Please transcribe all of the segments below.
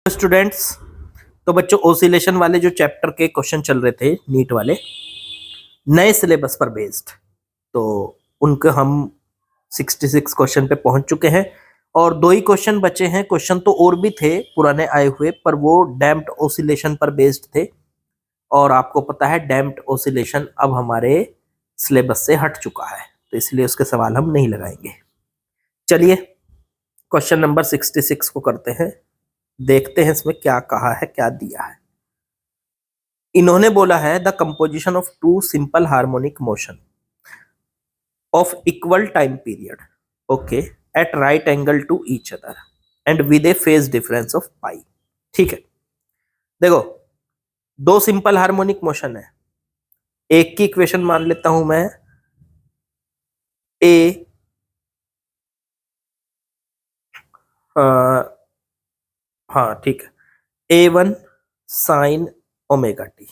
Students, तो बच्चों oscillation वाले जो चैप्टर के क्वेश्चन चल रहे थे नीट वाले नए सिलेबस पर बेस्ड, तो उनके हम 66 क्वेश्चन पे पहुंच चुके हैं और दो ही क्वेश्चन बचे हैं। क्वेश्चन तो और भी थे पुराने आए हुए, पर वो डैम्प्ड ओसिलेशन पर बेस्ड थे और आपको पता है डैम्प्ड ओसिलेशन अब हमारे सिलेबस से हट चुका है, तो इसलिए उसके सवाल हम नहीं लगाएंगे। चलिए क्वेश्चन नंबर 66 को करते हैं, देखते हैं इसमें क्या कहा है, क्या दिया है। इन्होंने बोला है the composition of two simple harmonic motion of equal time period, okay, at right angle to each other and with a phase difference of pi. ठीक है, देखो दो सिंपल हार्मोनिक मोशन है, एक की इक्वेशन मान लेता हूं मैं ए हाँ ठीक है, A1 साइन ओमेगा टी।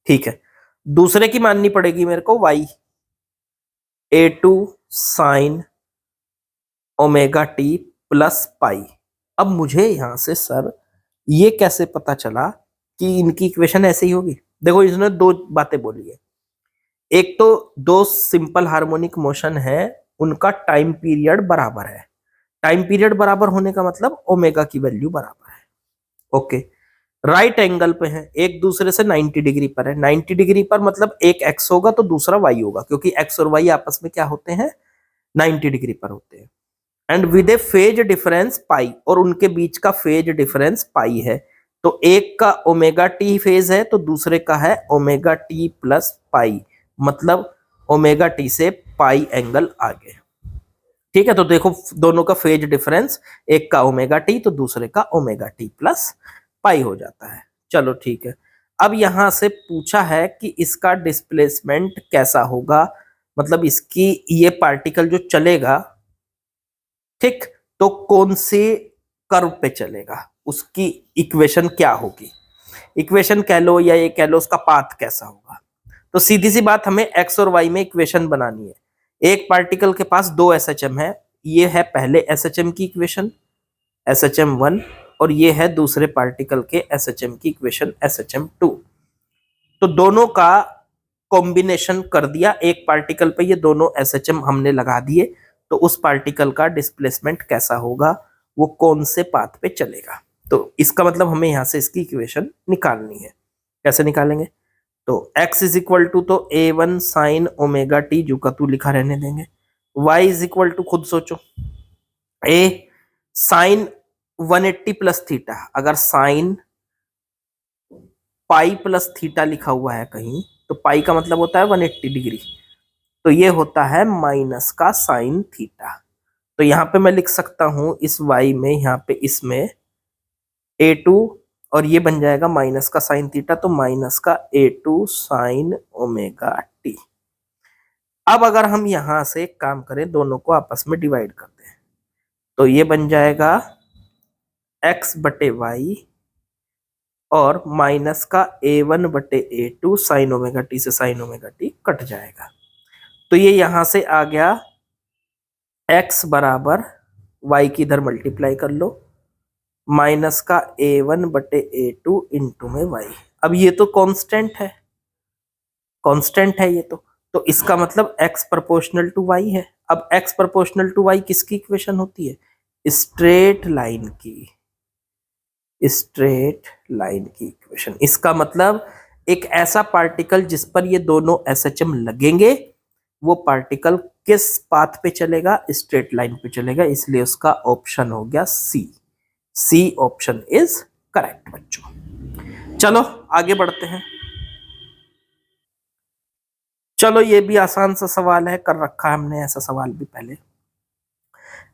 ठीक है, दूसरे की माननी पड़ेगी मेरे को Y A2 sine omega T plus pi. अब मुझे यहां से सर ये कैसे पता चला कि इनकी इक्वेशन ऐसे ही होगी? देखो इसने दो बातें बोली है, एक तो दो सिंपल हार्मोनिक मोशन है, उनका टाइम पीरियड बराबर है। टाइम पीरियड बराबर होने का मतलब ओमेगा की वैल्यू बराबर है, ओके। राइट एंगल पे है, एक दूसरे से 90 डिग्री पर है। 90 डिग्री पर मतलब एक एक्स होगा तो दूसरा वाई होगा, क्योंकि एक्स और वाई आपस में क्या होते हैं, 90 डिग्री पर होते हैं। And with a phase difference pi, और उनके बीच का फेज डिफरेंस पाई है। तो एक का ओमेगा टी फेज है तो दूसरे का है ओमेगा टी प्लस पाई, मतलब ओमेगा टी से पाई एंगल आगे। ठीक है, तो देखो दोनों का फेज डिफरेंस, एक का ओमेगा टी तो दूसरे का ओमेगा टी प्लस पाई हो जाता है। चलो ठीक है, अब यहां से पूछा है कि इसका डिस्प्लेसमेंट कैसा होगा, मतलब इसकी ये पार्टिकल जो चलेगा, ठीक, तो कौन से कर्व पे चलेगा, उसकी इक्वेशन क्या होगी। इक्वेशन कह लो या ये कह लो उसका पाथ कैसा होगा। तो सीधी सी बात, हमें एक्स और वाई में इक्वेशन बनानी है। एक पार्टिकल के पास दो एसएचएम है, ये है पहले एसएचएम की इक्वेशन SHM1, और ये है दूसरे पार्टिकल के SHM की इक्वेशन SHM2। तो दोनों का कॉम्बिनेशन कर दिया, एक पार्टिकल पे ये दोनों SHM हमने लगा दिए, तो उस पार्टिकल का डिस्प्लेसमेंट कैसा होगा, वो कौन से पाथ पे चलेगा। तो इसका मतलब हमें यहां से इसकी इक्वेशन निकालनी है। कैसे निकालेंगे? तो x इज इक्वल टू तो A1 साइन ओमेगा टी, जो का तू लिखा रहने देंगे। y इज इक्वल टू खुद सोचो, a साइन 180 प्लस थीटा, अगर साइन पाई प्लस थीटा लिखा हुआ है कहीं, तो पाई का मतलब होता है 180 डिग्री, तो ये होता है माइनस का साइन थीटा। तो यहाँ पे मैं लिख सकता हूं इस y में, यहाँ पे इसमें A2, और ये बन जाएगा माइनस का साइन थीटा, तो माइनस का A2 साइन ओमेगा टी। अब अगर हम यहां से एक काम करें, दोनों को आपस में डिवाइड कर दें, तो ये बन जाएगा x बटे वाई, और माइनस का A1 बटे A2 साइन ओमेगा टी से साइन ओमेगा टी कट जाएगा। तो ये यहां से आ गया x बराबर y की इधर मल्टीप्लाई कर लो, माइनस का A1 बटे A2 इंटू में y। अब ये तो कांस्टेंट है, कांस्टेंट है ये तो इसका मतलब x प्रोपोर्शनल टू y है। अब x प्रोपोर्शनल टू y किसकी इक्वेशन होती है? स्ट्रेट लाइन की, स्ट्रेट लाइन की इक्वेशन। इसका मतलब एक ऐसा पार्टिकल जिस पर ये दोनों SHM लगेंगे, वो पार्टिकल किस पाथ पे चलेगा? स्ट्रेट लाइन पे चलेगा, इसलिए उसका ऑप्शन हो गया सी ऑप्शन इज करेक्ट बच्चों। चलो आगे बढ़ते हैं। चलो ये भी आसान सा सवाल है, कर रखा है हमने ऐसा सवाल भी पहले।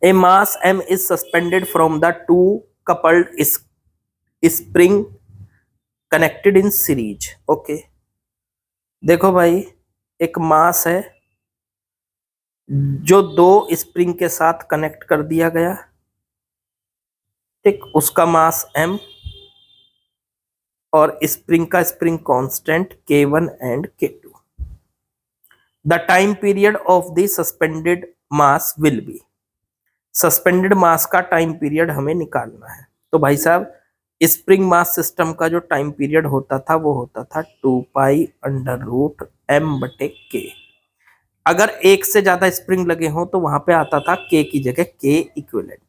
ए मास m is suspended from the two coupled spring connected in series, okay. देखो भाई, एक मास है जो दो स्प्रिंग के साथ कनेक्ट कर दिया गया, ठीक, उसका मास m, और स्प्रिंग का spring constant K1 and K2। The time period of the suspended mass will be, suspended mass का टाइम पीरियड हमें निकालना है। तो भाई साहब स्प्रिंग मास सिस्टम का जो टाइम पीरियड होता था वो होता था 2π√m/k। अगर एक से ज्यादा स्प्रिंग लगे हों तो वहां पे आता था k की जगह k इक्विवेलेंट।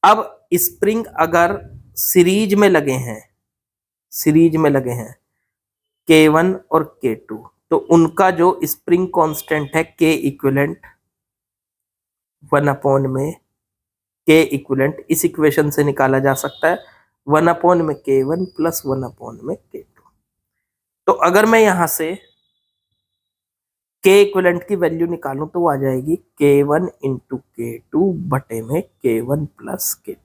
अब स्प्रिंग अगर सीरीज में लगे हैं, सीरीज में लगे हैं K1 और K2, तो उनका जो स्प्रिंग कांस्टेंट है K इक्विवेलेंट 1/K इस इक्वेशन से निकाला जा सकता है 1/K1 + 1/K2। तो अगर मैं यहां से K इक्विवेलेंट की वैल्यू निकालूं तो वो आ जाएगी K1 × K2 बटे में K1 + K2।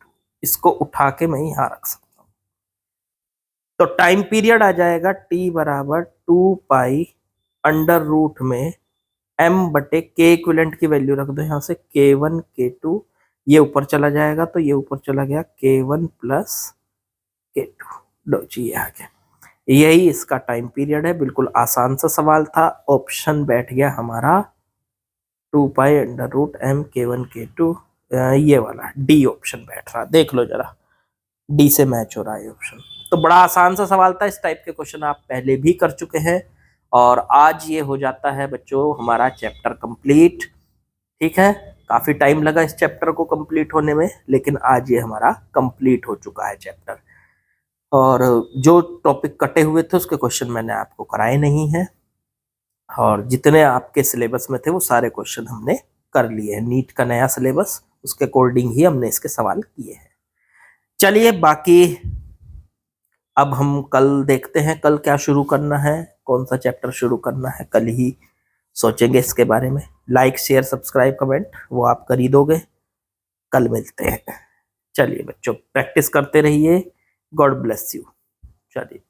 इसको उठा के मैं यहां रख सकता हूं। तो टाइम पीरियड आ जाएगा T = 2π√m/K इक्विवेलेंट की वैल्यू रख दो यहां से K1 K2, ये ऊपर चला जाएगा तो ये ऊपर चला गया K1 + K2। लो जी ये आ गया, यही इसका टाइम पीरियड है। बिल्कुल आसान सा सवाल था। ऑप्शन बैठ गया हमारा 2π√m K1 K2, ये वाला डी ऑप्शन बैठ रहा, देख लो जरा, डी से मैच हो रहा है ऑप्शन। तो बड़ा आसान सा सवाल था। इस टाइप के क्वेश्चन आप पहले भी कर चुके हैं। और आज ये हो जाता है बच्चों हमारा चैप्टर कंप्लीट। ठीक है, काफी टाइम लगा इस चैप्टर को कंप्लीट होने में, लेकिन आज ये हमारा कंप्लीट हो चुका है चैप्टर। और जो टॉपिक कटे हुए थे उसके क्वेश्चन मैंने आपको कराए नहीं है, और जितने आपके सिलेबस में थे वो सारे क्वेश्चन हमने कर लिए हैं। नीट का नया सिलेबस, उसके अकॉर्डिंग ही हमने इसके सवाल किए हैं। चलिए बाकी अब हम कल देखते हैं, कल क्या शुरू करना है, कौन सा चैप्टर शुरू करना है, कल ही सोचेंगे इसके बारे में। लाइक शेयर सब्सक्राइब कमेंट वो आप कर ही दोगे। कल मिलते हैं। चलिए बच्चों प्रैक्टिस करते रहिए। God bless you. चलिए।